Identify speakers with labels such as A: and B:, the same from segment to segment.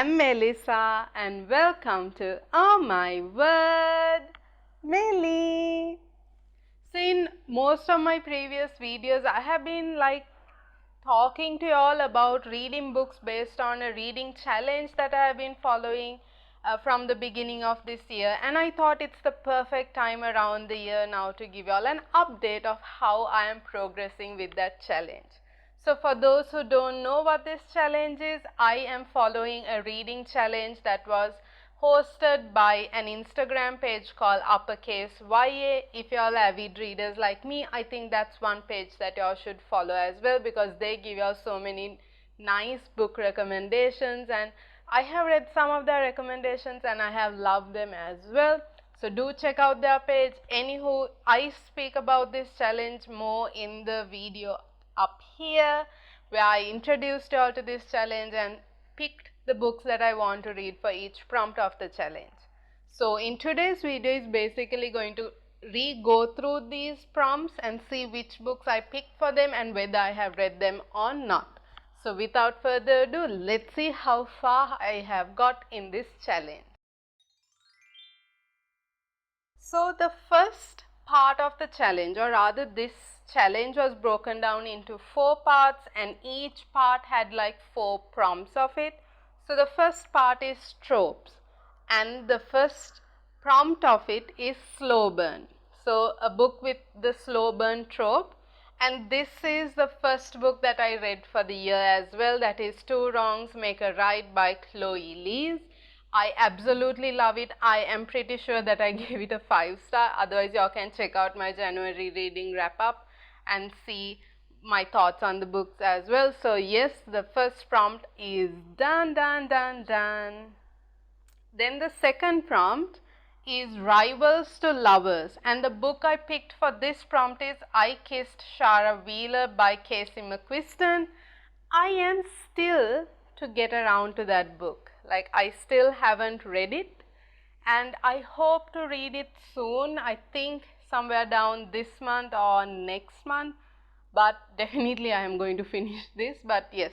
A: I'm Melissa and welcome to Oh My Word, Melly. So in most of my previous videos, I have been talking to you all about reading books based on a reading challenge that I have been following from the beginning of this year, and I thought it's the perfect time around the year now to give you all an update of how I am progressing with that challenge. So for those who don't know what this challenge is, I am following a reading challenge that was hosted by an Instagram page called UpperCaseYA. If you all avid readers like me, I think that's one page that you all should follow as well, because they give you so many nice book recommendations, and I have read some of their recommendations and I have loved them as well. So do check out their page. Anywho, I speak about this challenge more in the video up here, where I introduced you all to this challenge and picked the books that I want to read for each prompt of the challenge. So in today's video is basically going to go through these prompts and see which books I picked for them and whether I have read them or not. So without further ado, let's see how far I have got in this challenge. So the first part of the challenge, or rather this challenge, was broken down into 4 parts, and each part had like 4 prompts of it. So the first part is tropes, and the first prompt of it is slow burn. So a book with the slow burn trope, and this is the first book that I read for the year as well, that is Two Wrongs Make a Right by Chloe Lees. I absolutely love it. I am pretty sure that I gave it a 5-star. Otherwise, y'all can check out my January reading wrap-up and see my thoughts on the books as well. So yes, the first prompt is done. Then the second prompt is Rivals to Lovers, and the book I picked for this prompt is I Kissed Shara Wheeler by Casey McQuiston. I am still to get around to that book. I still haven't read it, and I hope to read it soon. I think somewhere down this month or next month, but definitely I am going to finish this. But yes,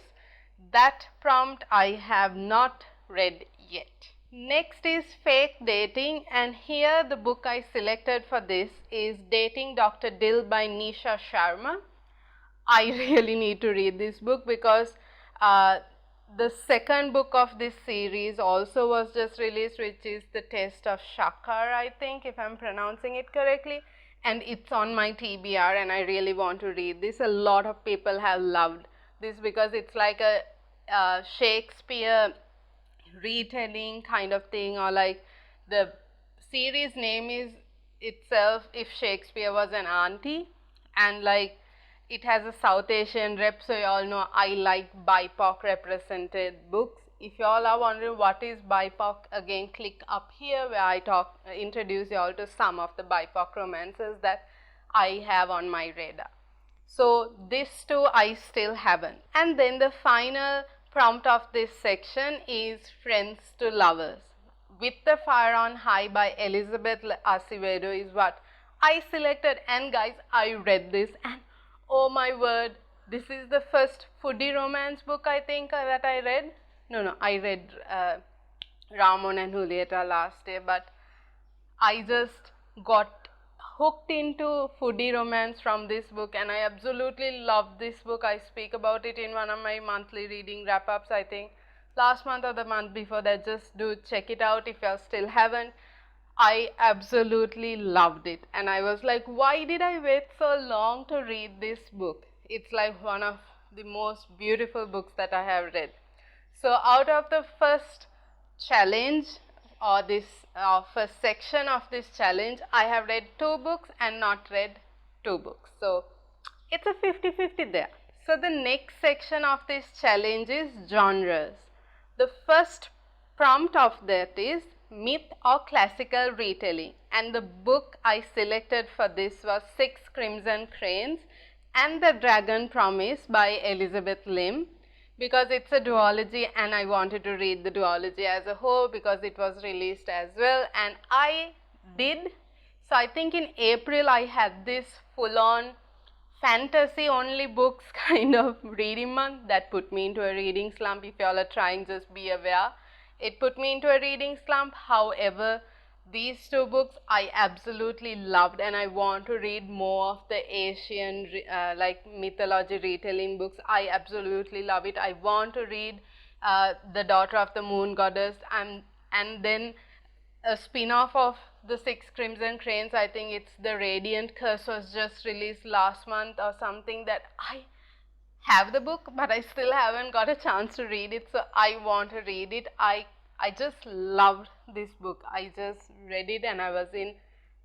A: that prompt I have not read yet. Next is Fake Dating, and here the book I selected for this is Dating Dr. Dill by Nisha Sharma. I really need to read this book because the second book of this series also was just released, which is The Taste of Shakar, I think, if I'm pronouncing it correctly, and it's on my TBR, and I really want to read this. A lot of people have loved this because it's like a Shakespeare retelling kind of thing, or like the series name is itself If Shakespeare Was an Auntie, and like it has a South Asian rep, so you all know I like BIPOC represented books. If you all are wondering what is BIPOC, again click up here where I introduce you all to some of the BIPOC romances that I have on my radar. So this too I still haven't. And then the final prompt of this section is Friends to Lovers. With the Fire on High by Elizabeth Acevedo is what I selected, and guys, I read this and oh my word, this is the first foodie romance book I think that I read. No, I read Ramon and Julieta last year, but I just got hooked into foodie romance from this book, and I absolutely love this book. I speak about it in one of my monthly reading wrap-ups, I think last month or the month before that. Just do check it out if you still haven't. I absolutely loved it, and I was like, why did I wait so long to read this book? It's like one of the most beautiful books that I have read. So out of the first challenge, or this first section of this challenge, I have read 2 books and not read 2 books. So it's a 50-50 there. So the next section of this challenge is genres. The first prompt of that is Myth or Classical Retelling, and the book I selected for this was 6 Crimson Cranes and The Dragon Promise by Elizabeth Lim, because it's a duology and I wanted to read the duology as a whole because it was released as well, and I did. So I think in April I had this full-on fantasy only books kind of reading month that put me into a reading slump. If you all are trying, just be aware. it put me into a reading slump. However, these two books I absolutely loved, and I want to read more of the Asian like mythology retelling books. I absolutely love it. I want to read The Daughter of the Moon Goddess, and then a spin-off of the Six Crimson Cranes. I think it's The Radiant Curse was just released last month or something, that I have the book, but I still haven't got a chance to read it, so I want to read it. I just loved this book. I just read it and I was in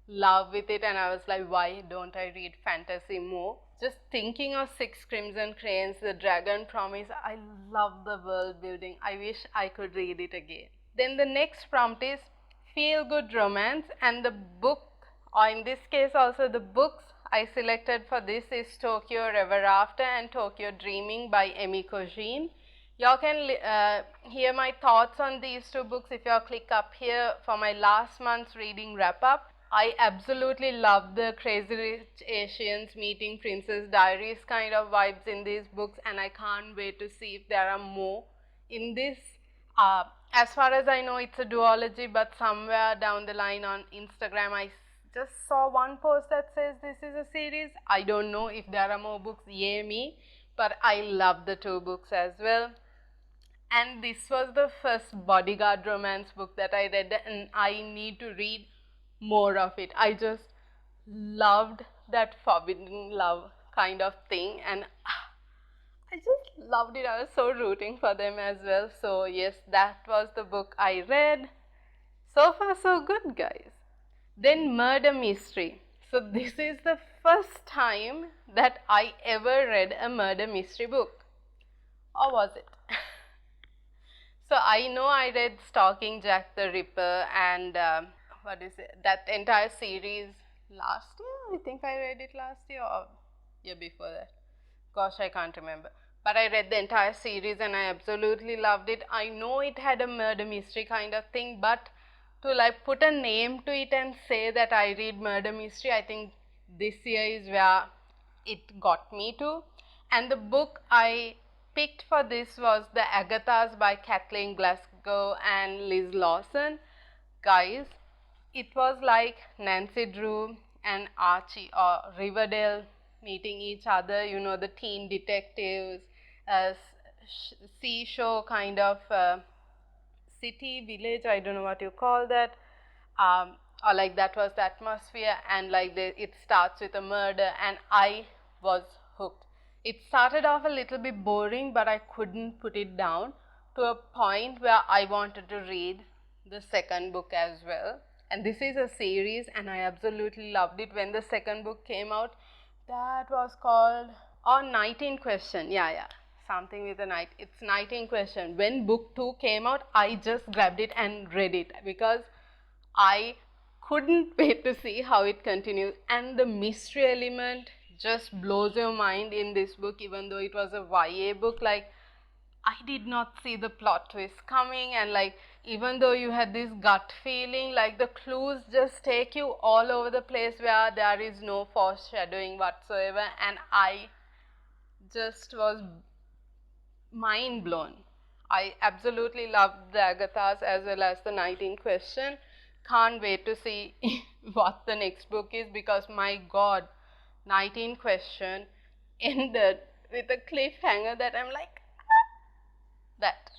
A: love with it, and I was like, why don't I read fantasy more? Just thinking of Six Crimson Cranes, The Dragon Promise, I love the world building. I wish I could read it again. Then the next prompt is feel good romance, and the book, or in this case also the books I selected for this is Tokyo Ever After and Tokyo Dreaming by Emiko Jean. Y'all can hear my thoughts on these two books if y'all click up here for my last month's reading wrap up. I absolutely love the Crazy Rich Asians meeting Princess Diaries kind of vibes in these books, and I can't wait to see if there are more in this. As far as I know, it's a duology, but somewhere down the line on Instagram, I just saw one post that says this is a series. I don't know if there are more books, yay me, but I love the two books as well. And this was the first bodyguard romance book that I read, and I need to read more of it. I just loved that forbidden love kind of thing, and I just loved it. I was so rooting for them as well. So yes, that was the book I read. So far so good, guys. Then murder mystery. So this is the first time that I ever read a murder mystery book. Or was it? So I know I read Stalking Jack the Ripper and what is it? That entire series last year. I think I read it last year or year before that. Gosh, I can't remember. But I read the entire series and I absolutely loved it. I know it had a murder mystery kind of thing, but to like put a name to it and say that I read murder mystery, I think this year is where it got me to. And the book I picked for this was The Agathas by Kathleen Glasgow and Liz Lawson. Guys, it was like Nancy Drew and Archie or Riverdale meeting each other, you know, the teen detectives, seashore kind of city, village, I don't know what you call that, or like that was the atmosphere, and like it starts with a murder, and I was hooked. It started off a little bit boring, but I couldn't put it down to a point where I wanted to read the second book as well. And this is a series, and I absolutely loved it. When the second book came out, that was called Night in Question. Yeah, something with a night. It's Night in Question. When book 2 came out, I just grabbed it and read it because I couldn't wait to see how it continues. And the mystery element just blows your mind in this book, even though it was a YA book. Like, I did not see the plot twist coming, and like, even though you had this gut feeling, like the clues just take you all over the place where there is no foreshadowing whatsoever, and I just was mind blown. I absolutely loved the Agathas as well as the Night in Question. Can't wait to see what the next book is, because my god, Night in Question ended with a cliffhanger that I'm like, that.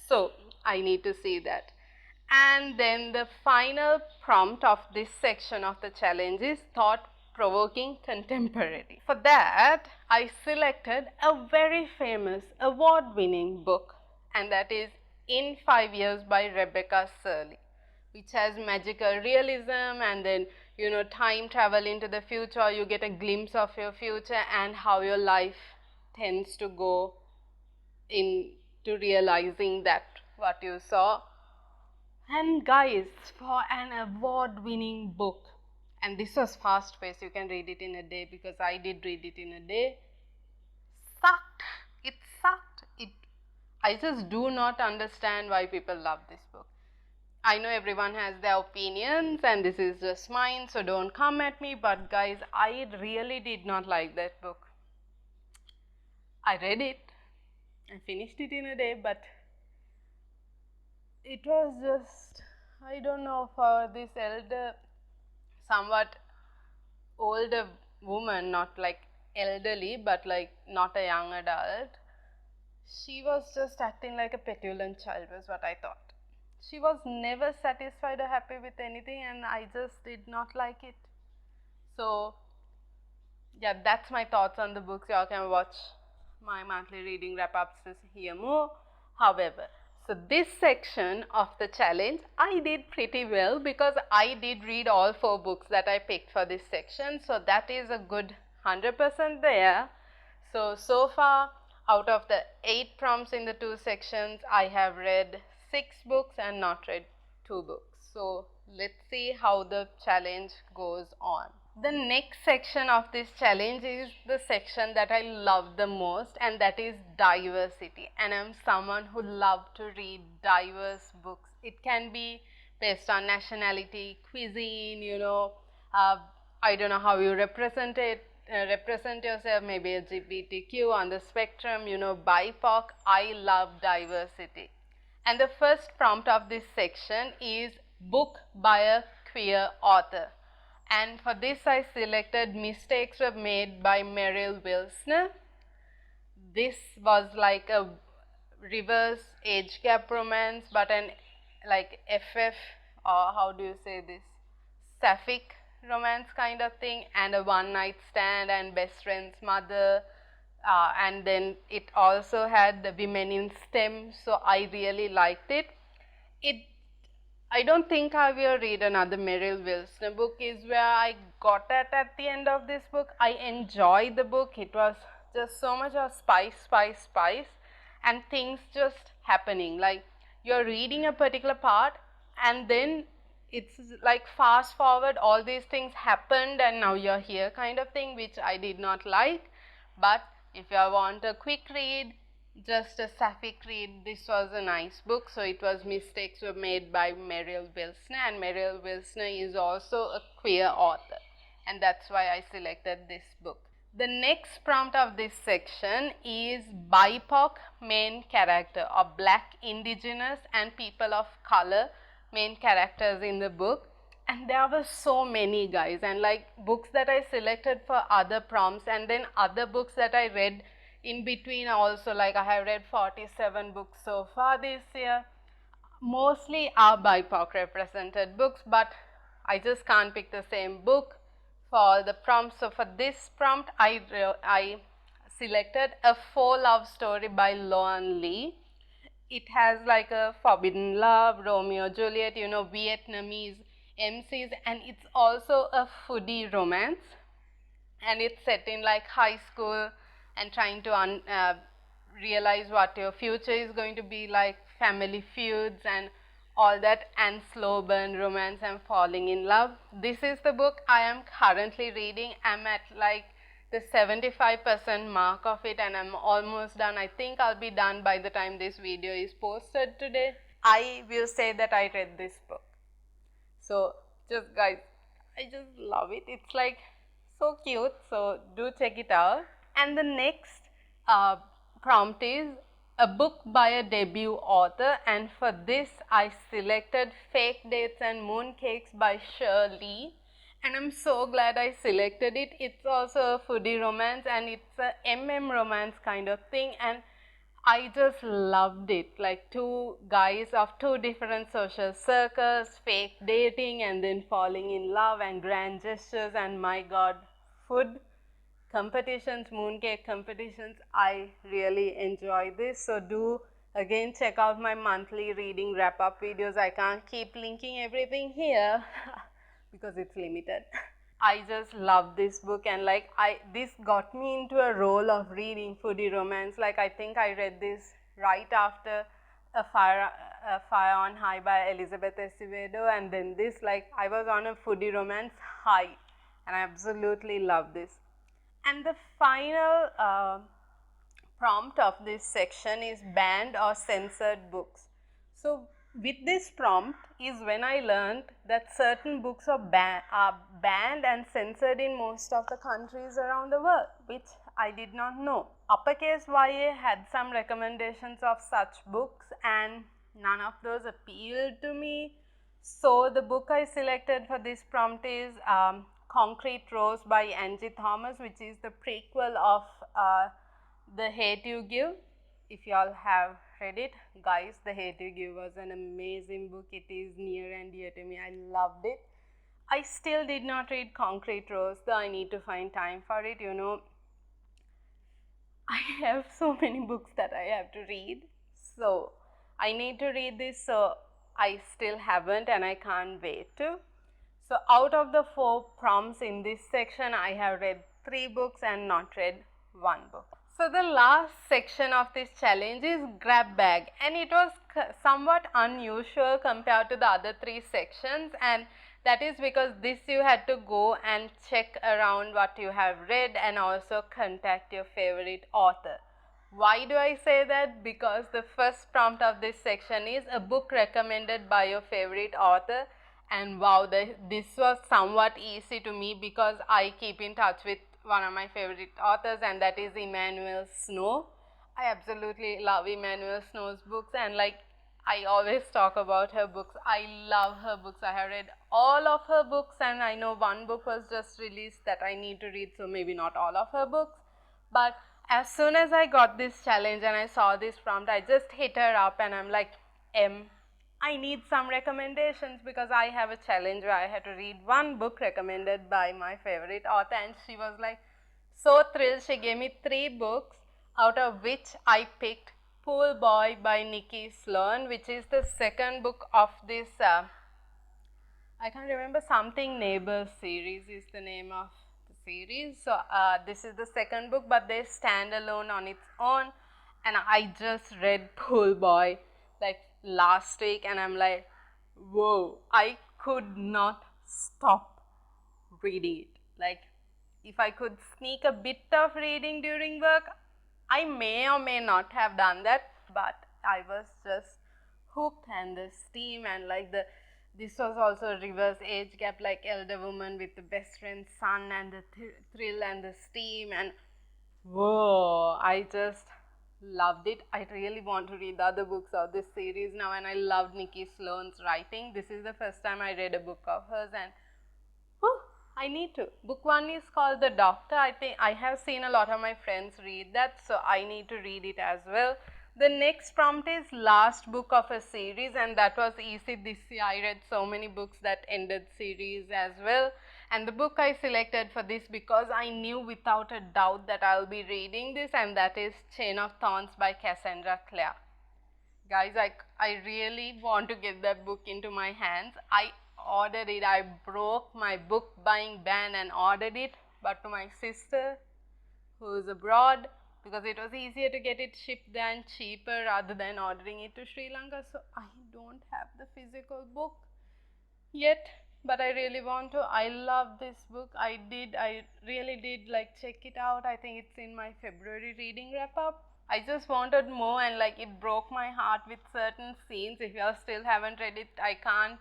A: So I need to see that. And then the final prompt of this section of the challenge is thought-provoking contemporary. For that, I selected a very famous award-winning book, and that is In 5 Years by Rebecca Serle, which has magical realism and then, you know, time travel into the future. You get a glimpse of your future and how your life tends to go into realizing that what you saw. And guys, for an award-winning book, and this was fast-paced, you can read it in a day because I did read it in a day, sucked. It sucked. I just do not understand why people love this book. I know everyone has their opinions and this is just mine, so don't come at me, but guys, I really did not like that book. I read it, I finished it in a day, but it was just, I don't know, for this somewhat older woman, not like elderly, but like not a young adult. She was just acting like a petulant child, was what I thought. She was never satisfied or happy with anything, and I just did not like it. So, yeah, that's my thoughts on the books. Y'all can watch my monthly reading wrap-ups to hear more. However, so this section of the challenge, I did pretty well because I did read all 4 books that I picked for this section. So that is a good 100% there. So far, out of the 8 prompts in the 2 sections, I have read 6 books and not read 2 books. So let's see how the challenge goes on. The next section of this challenge is the section that I love the most, and that is diversity. And I'm someone who loves to read diverse books. It can be based on nationality, cuisine, I don't know how you represent yourself, maybe LGBTQ on the spectrum, BIPOC. I love diversity. And the first prompt of this section is book by a queer author. And for this I selected Mistakes Were Made by Merrill Wilsner. This was like a reverse age gap romance, but an like FF, or how do you say this, sapphic romance kind of thing, and a one night stand and best friend's mother. And then it also had the women in STEM, so I really liked it. I don't think I will read another Merrill Wilsner book, is where I got at the end of this book. I enjoyed the book. It was just so much of spice, and things just happening. Like you're reading a particular part and then it's like fast forward, all these things happened and now you're here kind of thing, which I did not like. But if you want a quick read, just a sapphic read, this was a nice book. So it was Mistakes Were Made by Merrill Wilsner, and Merrill Wilsner is also a queer author, and that's why I selected this book. The next prompt of this section is BIPOC main character, or Black, Indigenous and people of color main characters in the book. And there were so many, guys, and like books that I selected for other prompts, and then other books that I read in between also. Like I have read 47 books so far this year. Mostly are BIPOC represented books, but I just can't pick the same book for all the prompts. So for this prompt, I selected A Faux Love Story by Loan Lee. It has like a forbidden love, Romeo Juliet, Vietnamese MCs, and it's also a foodie romance, and it's set in like high school and trying to realize what your future is going to be like, family feuds and all that, and slow burn romance and falling in love. This is the book I am currently reading. I'm at like the 75% mark of it and I'm almost done. I think I'll be done by the time this video is posted today. I will say that I read this book. So just guys, I just love it. It's like so cute, so do check it out. And the next prompt is a book by a debut author, and for this I selected Fake Dates and Mooncakes by Shirley, and I'm so glad I selected it. It's also a foodie romance and it's a romance kind of thing, and I just loved it. Like two guys of two different social circles, fake dating and then falling in love and grand gestures, and my god, food competitions, mooncake competitions. I really enjoy this. So do again check out my monthly reading wrap up videos. I can't keep linking everything here because it's limited. I just love this book, and like this got me into a role of reading foodie romance. Like I think I read this right after a Fire on High by Elizabeth Acevedo, and then this, like I was on a foodie romance high, and I absolutely love this. And the final prompt of this section is banned or censored books. So with this prompt is when I learned that certain books are banned and censored in most of the countries around the world, which I did not know. UpperCaseYA had some recommendations of such books, and none of those appealed to me. So the book I selected for this prompt is Concrete Rose by Angie Thomas, which is the prequel of The Hate You Give. If you all have read it, guys, The Hate You Give was an amazing book. It is near and dear to me. I loved it. I still did not read Concrete Rose, though I need to find time for it. You know, I have so many books that I have to read. So I need to read this, so I still haven't and I can't wait to. So out of the 4 prompts in this section, I have read 3 books and not read 1 book. So the last section of this challenge is grab bag, and it was somewhat unusual compared to the other 3 sections, and that is because this you had to go and check around what you have read and also contact your favorite author. Why do I say that? Because the first prompt of this section is a book recommended by your favorite author, and wow, this was somewhat easy to me because I keep in touch with one of my favorite authors, and that is Emmanuel Snow. I absolutely love Emmanuel Snow's books, and like I always talk about her books. I love her books. I have read all of her books, and I know 1 book was just released that I need to read, so maybe not all of her books. But as soon as I got this challenge and I saw this prompt, I just hit her up and I'm like, I need some recommendations because I have a challenge where I had to read 1 book recommended by my favorite author, and she was like so thrilled. She gave me 3 books, out of which I picked Pool Boy by Nikki Sloan, which is the second book of this, I can't remember, something Neighbors series is the name of the series. So this is the second book, but they stand alone on its own, and I just read Pool Boy like last week and I'm like, whoa, I could not stop reading it. Like, if I could sneak a bit of reading during work, I may or may not have done that, but I was just hooked, and the steam, and like this was also a reverse age gap, like elder woman with the best friend's son, and the thrill and the steam, and whoa, I just loved it. I really want to read the other books of this series now, and I loved Nikki Sloan's writing. This is the first time I read a book of hers, and I need to. Book 1 is called The Doctor. I think I have seen a lot of my friends read that, so I need to read it as well. The next prompt is last book of a series, and that was easy this year. I read so many books that ended series as well. And the book I selected for this because I knew without a doubt that I'll be reading this, and that is Chain of Thorns by Cassandra Clare. Guys, I really want to get that book into my hands. I ordered it. I broke my book buying ban and ordered it, but to my sister who is abroad, because it was easier to get it shipped than cheaper rather than ordering it to Sri Lanka. So I don't have the physical book yet, but I really want to. I love this book. I really did like check it out. I think it's in my February reading wrap up. I just wanted more, and like it broke my heart with certain scenes. If you all still haven't read it, I can't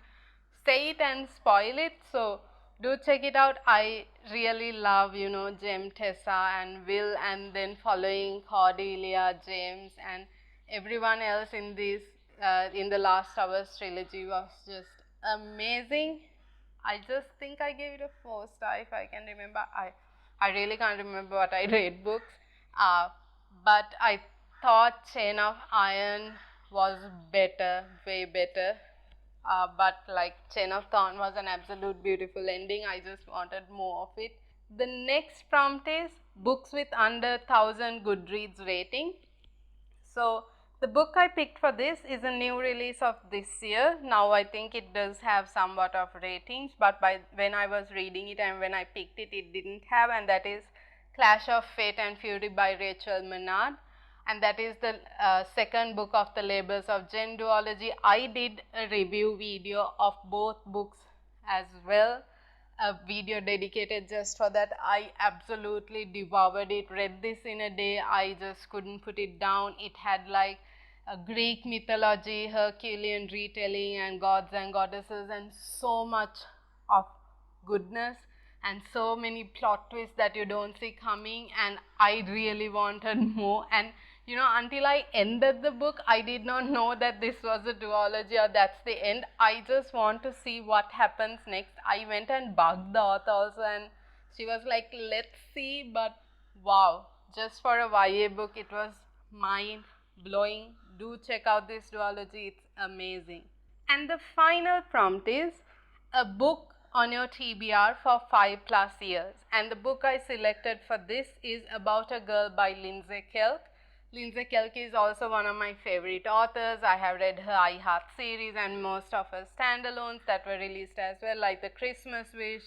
A: say it and spoil it, so do check it out. I really love, you know, Jem, Tessa and Will, and then following Cordelia, James and everyone else in this in the Last Hours trilogy was just amazing. I just think I gave it a 4-star if I can remember. I really can't remember what I rate books, but I thought Chain of Iron was better, way better. But like Chain of Thorn was an absolute beautiful ending. I just wanted more of it. The next prompt is books with under 1000 Goodreads rating. So the book I picked for this is a new release of this year. Now I think it does have somewhat of ratings, but when I was reading it and when I picked it, it didn't have, and that is Clash of Fate and Fury by Rachel Menard. And that is the second book of the Labors of Gen duology. I did a review video of both books as well, a video dedicated just for that. I absolutely devoured it, read this in a day. I just couldn't put it down. It had like a Greek mythology, Herculean retelling, and gods and goddesses, and so much of goodness, and so many plot twists that you don't see coming, and I really wanted more. And Until I ended the book, I did not know that this was a duology or that's the end. I just want to see what happens next. I went and bugged the author also, and she was like, let's see, but wow, just for a YA book, it was mind blowing. Do check out this duology, it's amazing. And the final prompt is a book on your TBR for 5+ years. And the book I selected for this is About a Girl by Lindsay Kelk. Lindsay Kelk is also one of my favorite authors. I have read her I Heart series and most of her standalones that were released as well, like The Christmas Wish,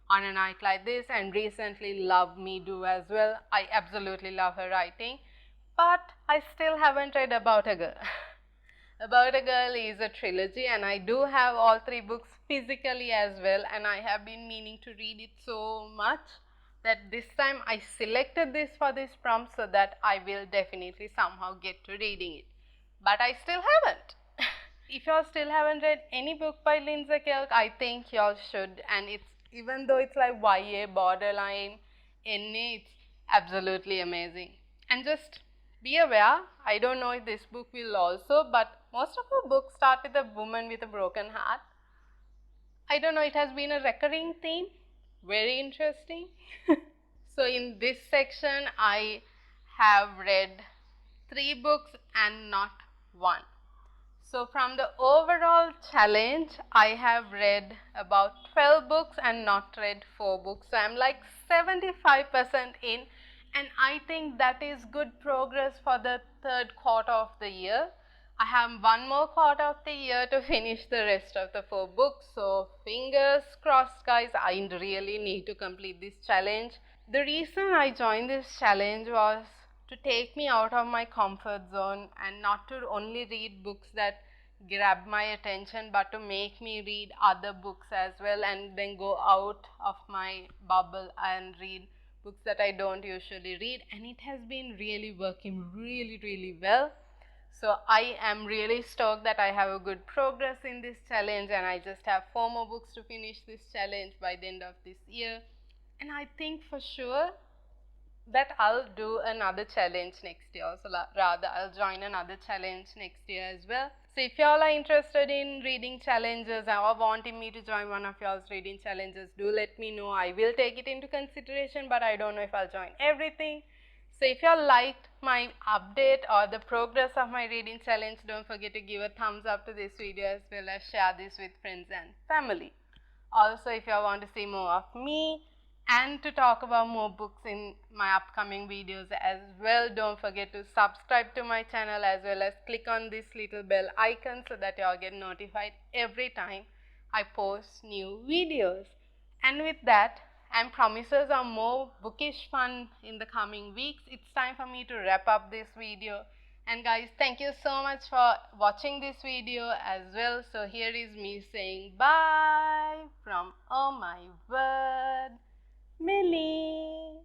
A: On a Night Like This, and recently Love Me Do as well. I absolutely love her writing, but I still haven't read About a Girl. About a Girl is a trilogy, and I do have all 3 books physically as well, and I have been meaning to read it so much that this time I selected this for this prompt so that I will definitely somehow get to reading it. But I still haven't. If y'all still haven't read any book by Lindsay Kelk, I think y'all should. And it's, even though it's like YA, borderline, NA, it's absolutely amazing. And just be aware, I don't know if this book will also, but most of her books start with a woman with a broken heart. I don't know, it has been a recurring theme. Very interesting. So in this section, I have read 3 books and not 1. So from the overall challenge, I have read about 12 books and not read 4 books. So I'm like 75% in, and I think that is good progress for the 3rd quarter of the year. I have 1 more quarter of the year to finish the rest of the 4 books. So fingers crossed, guys. I really need to complete this challenge. The reason I joined this challenge was to take me out of my comfort zone and not to only read books that grab my attention, but to make me read other books as well, and then go out of my bubble and read books that I don't usually read. And it has been really working really well. So I am really stoked that I have a good progress in this challenge, and I just have 4 more books to finish this challenge by the end of this year. And I think for sure that I'll do another challenge next year. So rather, I'll join another challenge next year as well. So if y'all are interested in reading challenges or wanting me to join one of y'all's reading challenges, do let me know. I will take it into consideration, but I don't know if I'll join everything. So if y'all liked my update or the progress of my reading challenge, don't forget to give a thumbs up to this video as well as share this with friends and family. Also, if y'all want to see more of me and to talk about more books in my upcoming videos as well, don't forget to subscribe to my channel as well as click on this little bell icon so that y'all get notified every time I post new videos. And with that, and promises of more bookish fun in the coming weeks, it's time for me to wrap up this video. And guys, thank you so much for watching this video as well. So here is me saying bye from Oh My Word, Melly.